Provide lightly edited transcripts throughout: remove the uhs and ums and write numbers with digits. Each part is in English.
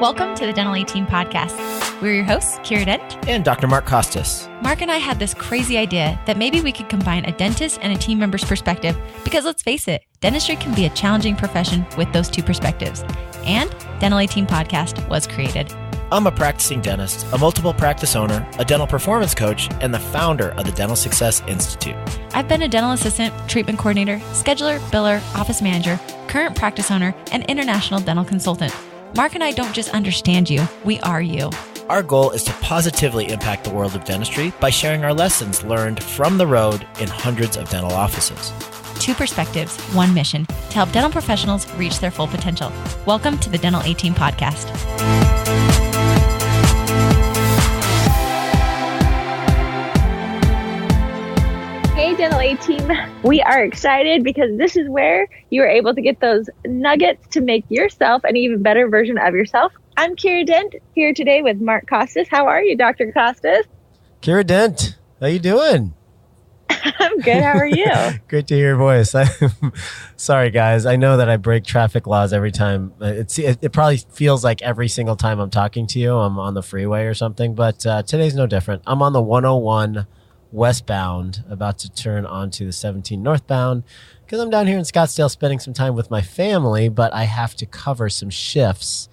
Welcome to the Dental 18 podcast. We're your hosts, Kiera Dent and Dr. Mark Costas. Mark and I had this crazy idea that maybe we could combine a dentist and a team member's perspective because let's face it, dentistry can be a challenging profession with those two perspectives. And Dental 18 podcast was created. I'm a practicing dentist, a multiple practice owner, a dental performance coach, and the founder of the Dental Success Institute. I've been a dental assistant, treatment coordinator, scheduler, biller, office manager, current practice owner, and international dental consultant. Mark and I don't just understand you, we are you. Our goal is to positively impact the world of dentistry by sharing our lessons learned from the road in hundreds of dental offices. Two perspectives, one mission, to help dental professionals reach their full potential. Welcome to the Dental 18 podcast. Hey, Dental 18, we are excited because this is where you are able to get those nuggets to make yourself an even better version of yourself. I'm Kiera Dent, here today with Mark Costas. How are you, Dr. Costas? Kiera Dent, how you doing? I'm good. How are you? Great to hear your voice. Sorry, guys. I know that I break traffic laws every time. It probably feels like every single time I'm talking to you, I'm on the freeway or something, but today's no different. I'm on the 101 westbound, about to turn onto the 17 northbound because I'm down here in Scottsdale spending some time with my family, but I have to cover some shifts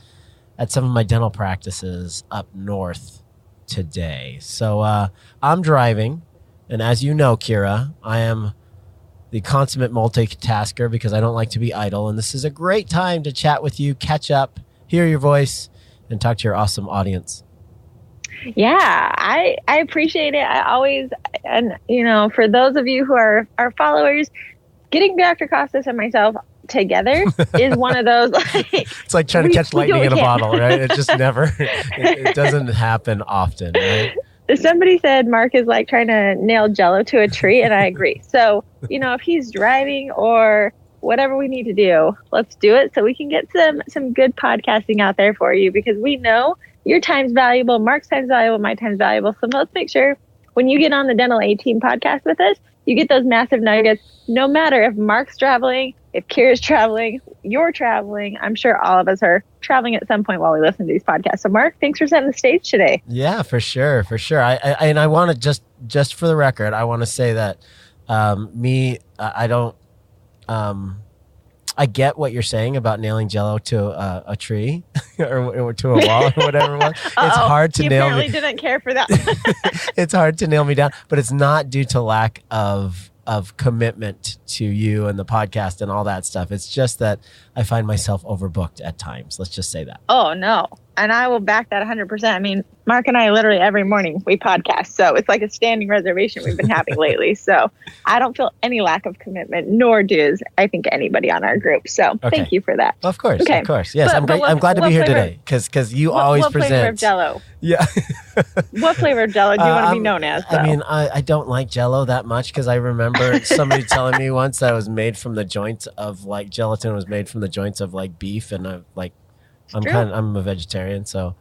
at some of my dental practices up north today. So I'm driving, and as you know, Kiera, I am the consummate multitasker because I don't like to be idle, and this is a great time to chat with you, catch up, hear your voice, and talk to your awesome audience. Yeah, I appreciate it. I always, and for those of you who are our followers, getting Dr. Costas and myself together is one of those it's like trying to catch lightning in a bottle, right? It just never it doesn't happen often, right? Somebody said Mark is like trying to nail Jell-O to a tree, and I agree. So, if he's driving or whatever we need to do, let's do it so we can get some good podcasting out there for you, because we know your time's valuable, Mark's time's valuable, my time's valuable. So let's make sure when you get on the Dental 18 podcast with us, you get those massive nuggets, no matter if Mark's traveling, if Kiera's traveling, you're traveling. I'm sure all of us are traveling at some point while we listen to these podcasts. So Mark, thanks for setting the stage today. Yeah, for sure. I want to just for the record, I want to say that I get what you're saying about nailing Jell-O to a tree or to a wall or whatever it was. It's hard to nail me. Apparently didn't care for that. It's hard to nail me down, but it's not due to lack of commitment to you and the podcast and all that stuff. It's just that I find myself overbooked at times. Let's just say that. Oh, no. And I will back that 100%. I mean, Mark and I literally every morning we podcast. So it's like a standing reservation we've been having lately. So I don't feel any lack of commitment, nor does I think anybody on our group. So Thank you for that. Of course. Okay. Of course. Yes, I'm glad to be here today because you always present. What flavor of Jell-O? Yeah. What flavor of Jell-O do you want to be known as, though? I mean, I don't like Jell-O that much because I remember somebody telling me once that it was made from the joints of like gelatin was made from the joints of like beef, and I'm a vegetarian, so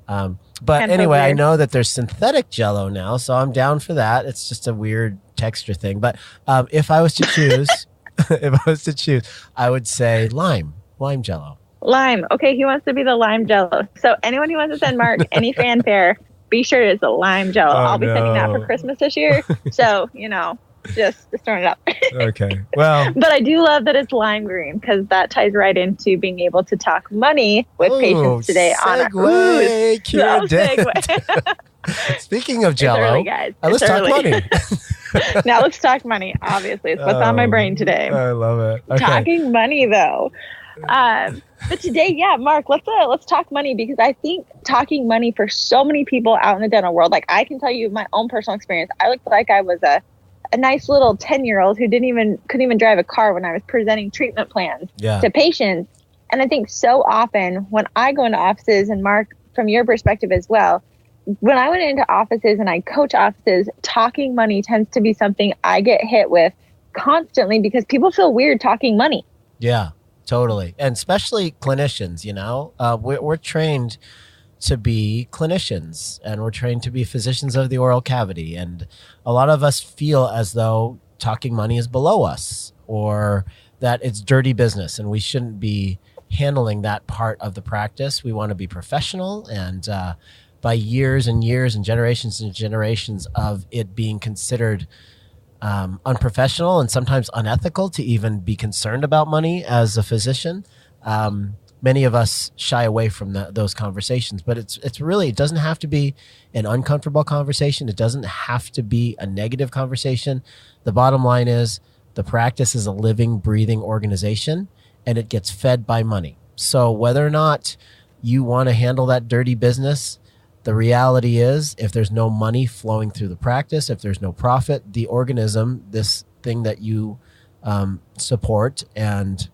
but anyway, I know that there's synthetic Jell-O now, so I'm down for that. It's just a weird texture thing, but if I was to choose, I would say lime Jell-O. Lime. Okay, he wants to be the lime Jell-O. So anyone who wants to send Mark any fanfare, be sure it's a lime Jell-O. I'll be sending that for Christmas this year. So, just throwing it up. Okay. Well, but I do love that it's lime green because that ties right into being able to talk money with patients today on our segue. Speaking of Jell-O, early, guys. Let's talk money. Now let's talk money. Obviously, it's what's on my brain today. I love it. Okay. Talking money, though. But today, Mark, let's talk money, because I think talking money for so many people out in the dental world, like I can tell you my own personal experience. I looked like I was a nice little 10-year-old who couldn't even drive a car when I was presenting treatment plans to patients. And I think so often when I go into offices, and Mark, from your perspective as well, when I went into offices and I coach offices, talking money tends to be something I get hit with constantly because people feel weird talking money. Yeah, totally. And especially clinicians, we're trained to be clinicians, and we're trained to be physicians of the oral cavity. And a lot of us feel as though talking money is below us, or that it's dirty business and we shouldn't be handling that part of the practice. We want to be professional, and by years and years and generations of it being considered unprofessional and sometimes unethical to even be concerned about money as a physician, many of us shy away from those conversations. But it doesn't have to be an uncomfortable conversation. It doesn't have to be a negative conversation. The bottom line is the practice is a living, breathing organization, and it gets fed by money. So whether or not you want to handle that dirty business, the reality is if there's no money flowing through the practice, if there's no profit, the organism, this thing that you support and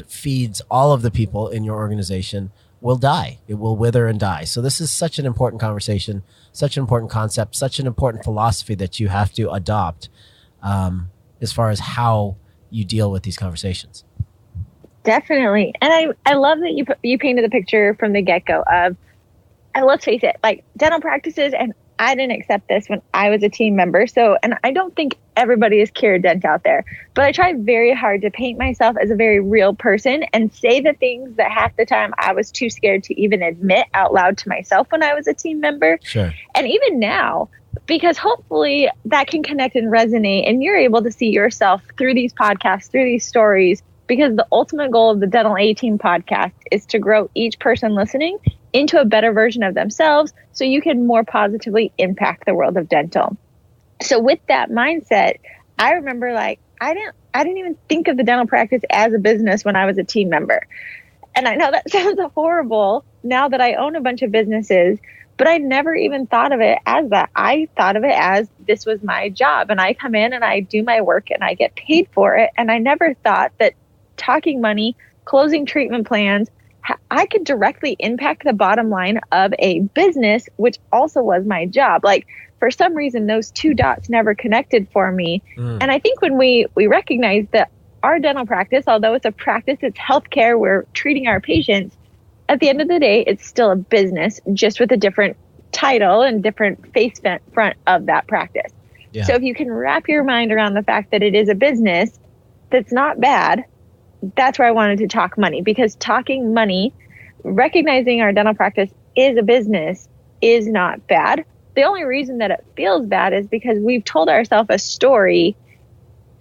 feeds all of the people in your organization, will die. It will wither and die. So this is such an important conversation, such an important concept, such an important philosophy that you have to adopt as far as how you deal with these conversations. Definitely. And I love that you painted the picture from the get-go of, and let's face it, like dental practices, and I didn't accept this when I was a team member. So, and I don't think everybody is Kiera Dent out there, but I tried very hard to paint myself as a very real person and say the things that half the time I was too scared to even admit out loud to myself when I was a team member. Sure. And even now, because hopefully that can connect and resonate, and you're able to see yourself through these podcasts, through these stories, because the ultimate goal of the Dental A-Team podcast is to grow each person listening into a better version of themselves so you can more positively impact the world of dental. So with that mindset, I remember I didn't even think of the dental practice as a business when I was a team member. And I know that sounds horrible now that I own a bunch of businesses, but I never even thought of it as that. I thought of it as this was my job, and I come in and I do my work and I get paid for it. And I never thought that talking money, closing treatment plans, I could directly impact the bottom line of a business, which also was my job. Like, for some reason, those two dots never connected for me. And I think when we recognize that our dental practice, although it's a practice, it's healthcare, we're treating our patients, at the end of the day, it's still a business, just with a different title and different face front of that practice. Yeah. So if you can wrap your mind around the fact that it is a business that's not bad, that's where I wanted to talk money, because talking money, recognizing our dental practice is a business, is not bad. The only reason that it feels bad is because we've told ourselves a story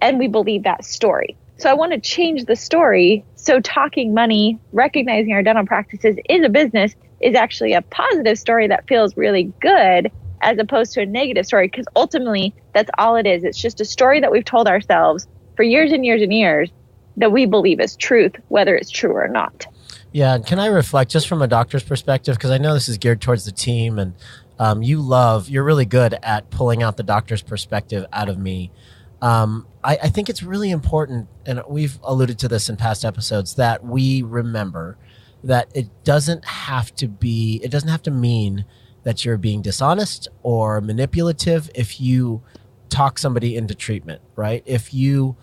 and we believe that story. So I want to change the story. So talking money, recognizing our dental practices is a business, is actually a positive story that feels really good, as opposed to a negative story, because ultimately that's all it is. It's just a story that we've told ourselves for years and years and years that we believe is truth, whether it's true or not. Yeah. Can I reflect just from a doctor's perspective? Because I know this is geared towards the team, and you're really good at pulling out the doctor's perspective out of me. I think it's really important, and we've alluded to this in past episodes, that we remember that it doesn't have to mean that you're being dishonest or manipulative if you talk somebody into treatment, right? If you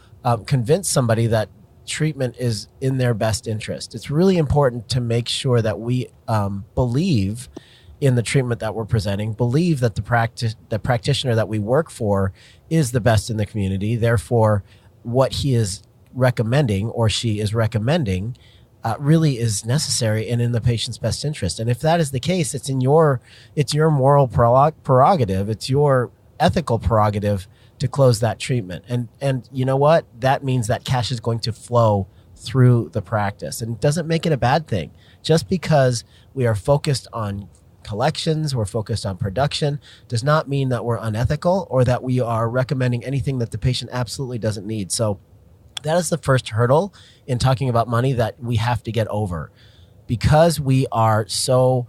convince somebody that treatment is in their best interest. It's really important to make sure that we believe in the treatment that we're presenting, believe that the practitioner that we work for is the best in the community. Therefore, what he is recommending or she is recommending really is necessary and in the patient's best interest. And if that is the case, it's your moral prerogative, it's your ethical prerogative to close that treatment. And you know what? That means that cash is going to flow through the practice, and it doesn't make it a bad thing. Just because we are focused on collections, we're focused on production, does not mean that we're unethical or that we are recommending anything that the patient absolutely doesn't need. So that is the first hurdle in talking about money that we have to get over, because we are so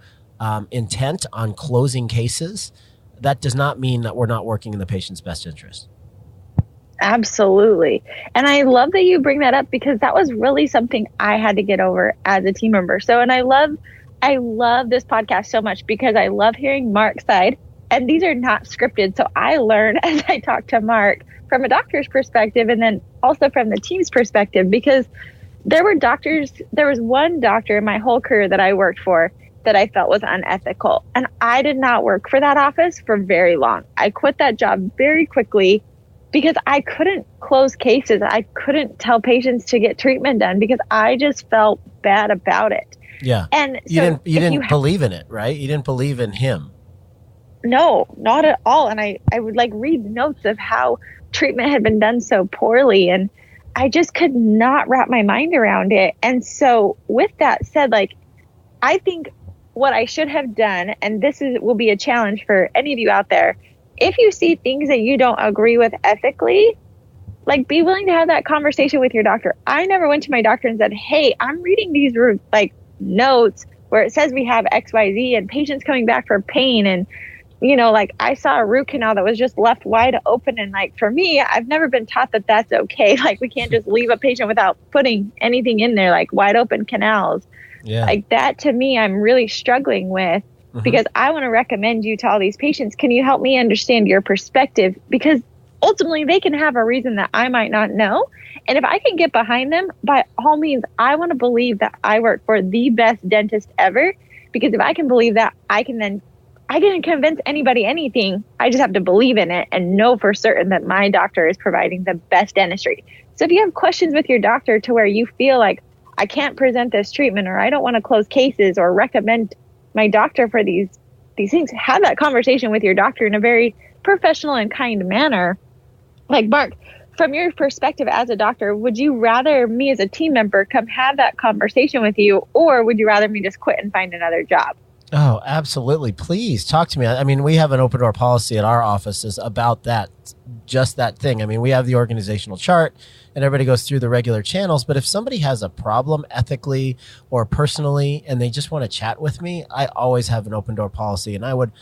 intent on closing cases. That does not mean that we're not working in the patient's best interest. Absolutely. And I love that you bring that up, because that was really something I had to get over as a team member. So, and I love this podcast so much because I love hearing Mark's side, and these are not scripted. So I learn as I talk to Mark from a doctor's perspective, and then also from the team's perspective, because there was one doctor in my whole career that I worked for that I felt was unethical. And I did not work for that office for very long. I quit that job very quickly because I couldn't close cases. I couldn't tell patients to get treatment done because I just felt bad about it. Yeah. And you didn't believe in it, right? You didn't believe in him. No, not at all. And I would like read notes of how treatment had been done so poorly, and I just could not wrap my mind around it. And so with that said, like, I think what I should have done, and will be a challenge for any of you out there, if you see things that you don't agree with ethically, like, be willing to have that conversation with your doctor. I never went to my doctor and said, hey, I'm reading these like notes where it says we have XYZ and patients coming back for pain, and like, I saw a root canal that was just left wide open. And like, for me, I've never been taught that that's okay. Like, we can't just leave a patient without putting anything in there, like wide open canals. Yeah. Like, that to me, I'm really struggling with, because I want to recommend you to all these patients. Can you help me understand your perspective? Because ultimately they can have a reason that I might not know. And if I can get behind them, by all means, I want to believe that I work for the best dentist ever. Because if I can believe that, I can convince anybody anything. I just have to believe in it and know for certain that my doctor is providing the best dentistry. So if you have questions with your doctor to where you feel like, I can't present this treatment, or I don't want to close cases or recommend my doctor for these things, have that conversation with your doctor in a very professional and kind manner. Like, Mark, from your perspective as a doctor, would you rather me as a team member come have that conversation with you, or would you rather me just quit and find another job? Oh, absolutely. Please talk to me. I mean, we have an open door policy at our offices about that, just that thing. I mean, we have the organizational chart and everybody goes through the regular channels. But if somebody has a problem ethically or personally and they just want to chat with me, I always have an open door policy. And I would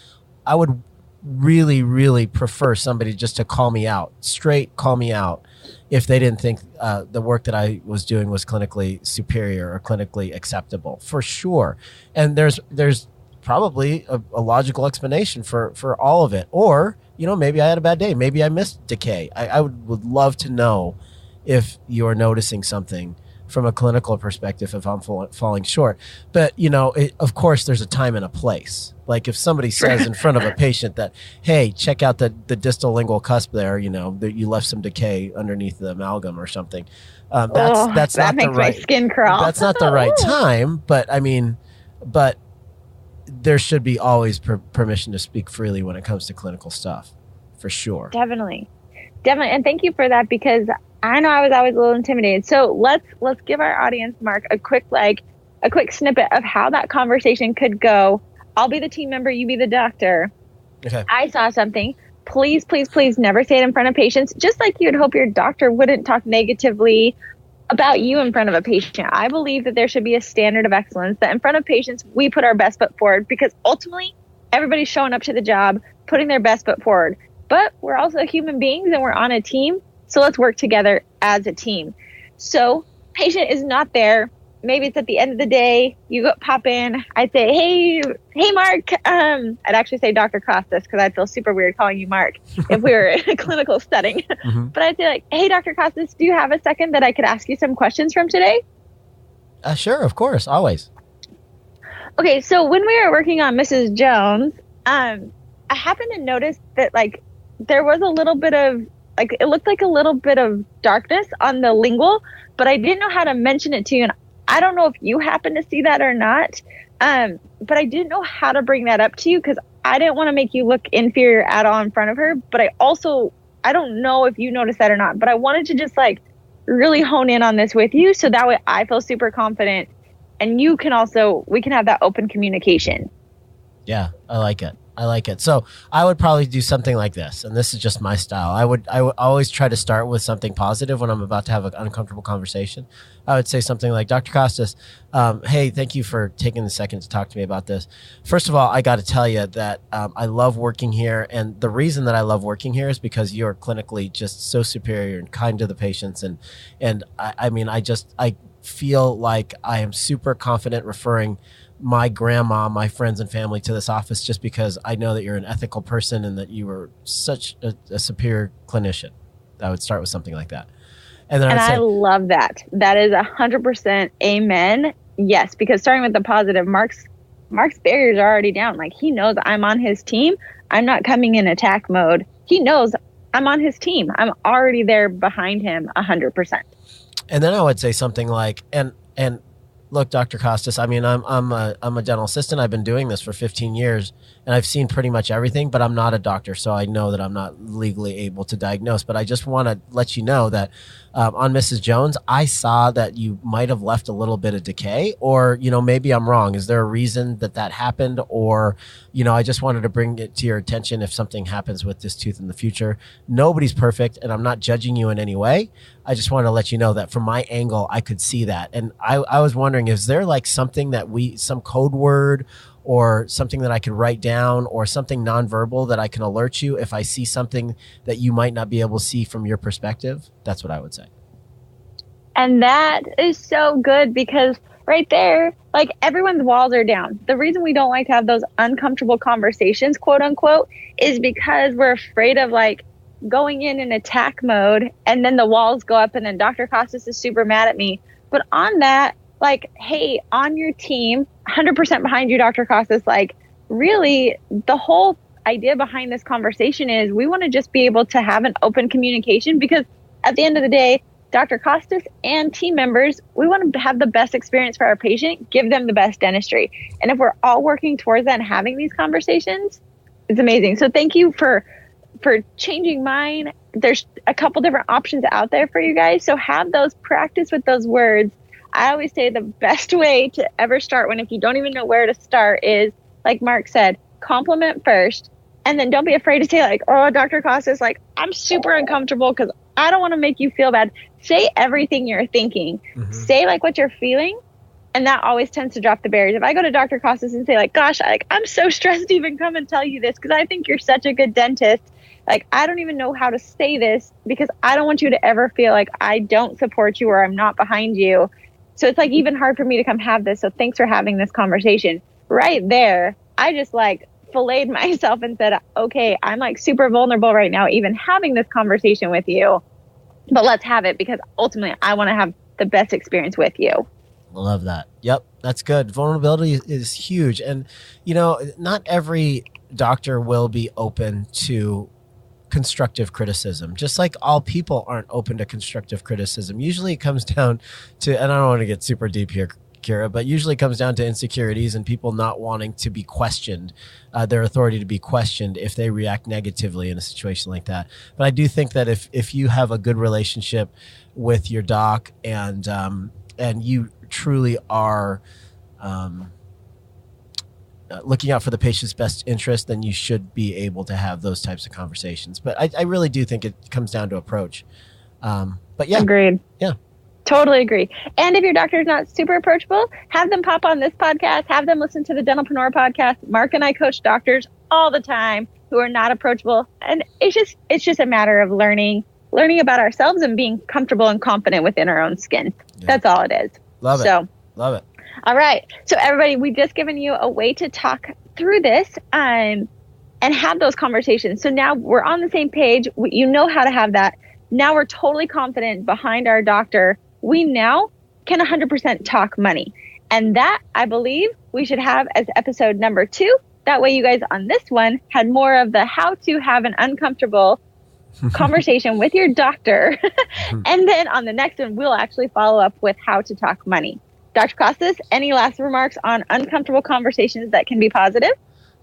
really, really prefer somebody just to call me out, straight call me out, if they didn't think the work that I was doing was clinically superior or clinically acceptable, for sure. And there's probably a logical explanation for all of it. Or, maybe I had a bad day. Maybe I missed decay. I would love to know if you're noticing something from a clinical perspective if I'm falling short. But, of course, there's a time and a place. Like, if somebody says in front of a patient that, hey, check out the distal lingual cusp there, that you left some decay underneath the amalgam or something. That's that not makes the right, my skin crawl. That's not the right time. But but there should be always permission to speak freely when it comes to clinical stuff, for sure. Definitely. And thank you for that, because I know I was always a little intimidated. So let's give our audience, Mark, a quick snippet of how that conversation could go. I'll be the team member, you be the doctor. Okay. I saw something. Please, please, please never say it in front of patients. Just like you'd hope your doctor wouldn't talk negatively about you in front of a patient. I believe that there should be a standard of excellence, that in front of patients, we put our best foot forward, because ultimately everybody's showing up to the job, putting their best foot forward. But we're also human beings and we're on a team. So let's work together as a team. So patient is not there. Maybe it's at the end of the day. You pop in. I'd say, hey, Mark. I'd actually say Dr. Costas, because I'd feel super weird calling you Mark if we were in a clinical setting. Mm-hmm. But I'd say, like, hey, Dr. Costas, do you have a second that I could ask you some questions from today? Sure, of course, always. Okay, so when we were working on Mrs. Jones, I happened to notice that, like, there was a little bit of, like, it looked like a little bit of darkness on the lingual, but I didn't know how to mention it to you. And I don't know if you happen to see that or not, but I didn't know how to bring that up to you, because I didn't want to make you look inferior at all in front of her. But I don't know if you noticed that or not, but I wanted to just, like, really hone in on this with you, so that way I feel super confident and we can have that open communication. Yeah, I like it. So I would probably do something like this, and this is just my style. I would always try to start with something positive when I'm about to have an uncomfortable conversation. I would say something like, Dr. Costas, hey, thank you for taking the second to talk to me about this. First of all, I got to tell you that I love working here, and the reason that I love working here is because you're clinically just so superior and kind to the patients, and I feel like I am super confident referring my grandma, my friends and family to this office, just because I know that you're an ethical person and that you were such a superior clinician. I would start with something like that. And I love that. That is 100% amen. Yes, because starting with the positive, Mark's barriers are already down. Like, he knows I'm on his team. I'm not coming in attack mode. He knows I'm on his team. I'm already there behind him 100%. And then I would say something like, and look, Dr. Costas, I mean, I'm a dental assistant. I've been doing this for 15 years and I've seen pretty much everything, but I'm not a doctor. So I know that I'm not legally able to diagnose, but I just want to let you know that on Mrs. Jones, I saw that you might have left a little bit of decay, or, maybe I'm wrong. Is there a reason that happened? Or, I just wanted to bring it to your attention if something happens with this tooth in the future. Nobody's perfect, and I'm not judging you in any way. I just wanted to let you know that from my angle, I could see that. And I was wondering, is there like something some code word or something that I could write down or something nonverbal that I can alert you if I see something that you might not be able to see from your perspective? That's what I would say. And that is so good, because right there, like, everyone's walls are down. The reason we don't like to have those uncomfortable conversations, quote unquote, is because we're afraid of like going in attack mode, and then the walls go up, and then Dr. Costas is super mad at me. But on that, like, hey, on your team, 100% behind you, Dr. Costas. Like, really, the whole idea behind this conversation is we want to just be able to have an open communication, because at the end of the day, Dr. Costas and team members, we want to have the best experience for our patient, give them the best dentistry. And if we're all working towards that and having these conversations, it's amazing. So thank you for changing mine. There's a couple different options out there for you guys. So have those, practice with those words. I always say the best way to ever start if you don't even know where to start is, like Mark said, compliment first. And then don't be afraid to say like, oh, Dr. Costas, like, I'm super uncomfortable because I don't want to make you feel bad. Say everything you're thinking. Mm-hmm. Say like what you're feeling. And that always tends to drop the barriers. If I go to Dr. Costas and say like, gosh, I'm so stressed to even come and tell you this because I think you're such a good dentist. Like, I don't even know how to say this because I don't want you to ever feel like I don't support you or I'm not behind you. So it's like even hard for me to come have this. So thanks for having this conversation. Right there, I just like filleted myself and said, okay, I'm like super vulnerable right now, even having this conversation with you. But let's have it because ultimately I want to have the best experience with you. Love that. Yep, that's good. Vulnerability is huge. And, not every doctor will be open to constructive criticism, just like all people aren't open to constructive criticism. Usually it comes down to, and I don't want to get super deep here, Kiera, but usually it comes down to insecurities and people not wanting to be questioned, their authority to be questioned if they react negatively in a situation like that. But I do think that if you have a good relationship with your doc and you truly are looking out for the patient's best interest, then you should be able to have those types of conversations. But I really do think it comes down to approach. But yeah. Agreed. Yeah. Totally agree. And if your doctor is not super approachable, have them pop on this podcast, have them listen to the Dentalpreneur podcast. Mark and I coach doctors all the time who are not approachable. And it's just a matter of learning about ourselves and being comfortable and confident within our own skin. Yeah. That's all it is. Love it. Love it. All right. So everybody, we've just given you a way to talk through this and have those conversations. So now we're on the same page. You know how to have that. Now we're totally confident behind our doctor. We now can 100% talk money. And that, I believe, we should have as episode number 2. That way you guys on this one had more of the how to have an uncomfortable conversation with your doctor. And then on the next one, we'll actually follow up with how to talk money. Dr. Costas, any last remarks on uncomfortable conversations that can be positive?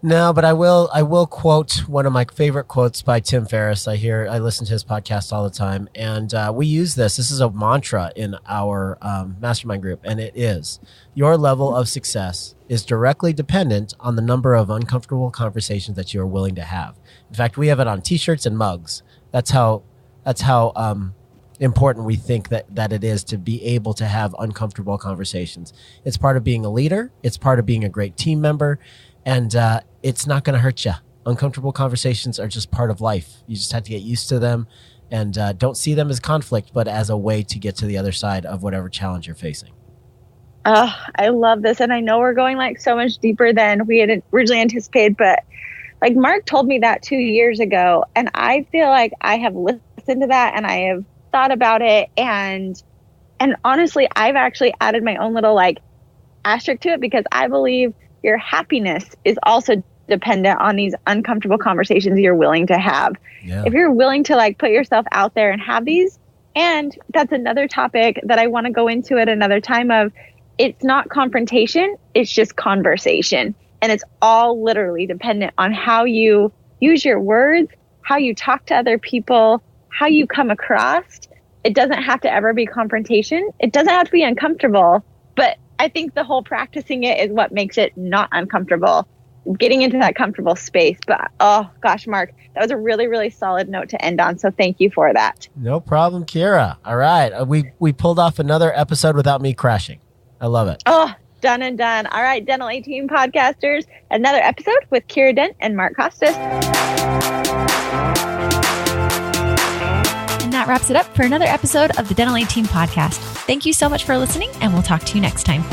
No, but I will quote one of my favorite quotes by Tim Ferriss. I listen to his podcast all the time, and we use this. This is a mantra in our mastermind group, and it is: your level of success is directly dependent on the number of uncomfortable conversations that you are willing to have. In fact, we have it on T-shirts and mugs. That's how important we think that it is to be able to have uncomfortable conversations. It's part of being a leader. It's part of being a great team member. And it's not going to hurt you. Uncomfortable conversations are just part of life. You just have to get used to them and don't see them as conflict, but as a way to get to the other side of whatever challenge you're facing. Oh, I love this. And I know we're going like so much deeper than we had originally anticipated, but like Mark told me that 2 years ago. And I feel like I have listened to that and I have thought about it. And honestly, I've actually added my own little like asterisk to it because I believe your happiness is also dependent on these uncomfortable conversations you're willing to have. Yeah. If you're willing to like put yourself out there and have these, and that's another topic that I want to go into at another time of, it's not confrontation, it's just conversation. And it's all literally dependent on how you use your words, how you talk to other people, how you come across. It doesn't have to ever be confrontation. It doesn't have to be uncomfortable, but I think the whole practicing it is what makes it not uncomfortable, getting into that comfortable space. But oh gosh, Mark, that was a really, really solid note to end on. So thank you for that. No problem, Kiera. All right. We pulled off another episode without me crashing. I love it. Oh, done and done. All right, Dental 18 podcasters, another episode with Kiera Dent and Mark Costas. And that wraps it up for another episode of the Dental 18 podcast. Thank you so much for listening, and we'll talk to you next time.